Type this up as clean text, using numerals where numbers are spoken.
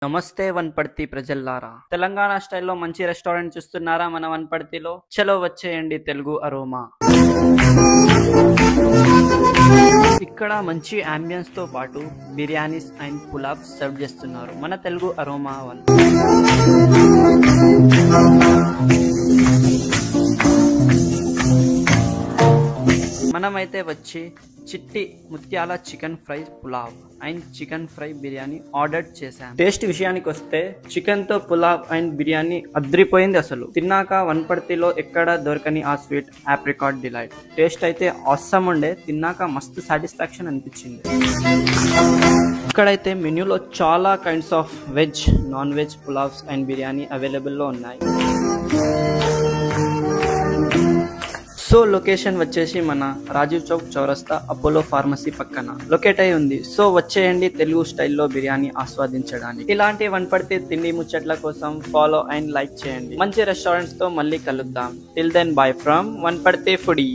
నమస్తే వన్పర్తి ప్రజల్లారా. తెలంగాణ స్టైల్లో మంచి రెస్టారెంట్ చూస్తున్నారా? మన వన్పర్తిలో చలో వచ్చేయండి తెలుగు అరోమా. ఇక్కడ మంచి అంబియన్స్ తో పాటు బిర్యానీస్ అండ్ పులావ్స్ సర్వ్ చేస్తున్నారు మన తెలుగు అరోమా వాళ్ళు. మనమైతే వచ్చి చిట్టి ముత్యాల chicken fry pulao and chicken fry biryani order చేశాను. టేస్ట్ విషయానికి వస్తే చికెన్ తో పులావ్ అండ్ బిర్యానీ అద్రిపోయింది. అసలు తిన్నాక వన్పర్తిలో ఎక్కడ దొరకని ఆ స్వీట్ ఆప్రికాట్ డిలైట్ టేస్ట్ అయితే ఆసమ్ ఉండే. తిన్నాక మస్తు సాటిస్ఫాక్షన్ అనిపించింది. ఇక్కడైతే మెన్యూలో చాలా kinds of veg, non veg pulaos and biryani అవైలబుల్లో ఉన్నాయి. సో లొకేషన్ వచ్చేసి మన రాజీవ్ చౌక్ చౌరస్తా అపోలో ఫార్మసీ పక్కన లొకేట్ అయి ఉంది. సో వచ్చేయండి తెలుగు స్టైల్లో బిర్యానీ ఆస్వాదించడానికి. ఇలాంటి వన్పర్తి తిండి ముచ్చట్ల కోసం ఫాలో అండ్ లైక్ చేయండి. మంచి రెస్టారెంట్స్ తో మళ్ళీ కలుద్దాం. Till then bye from Wanaparthy foodie.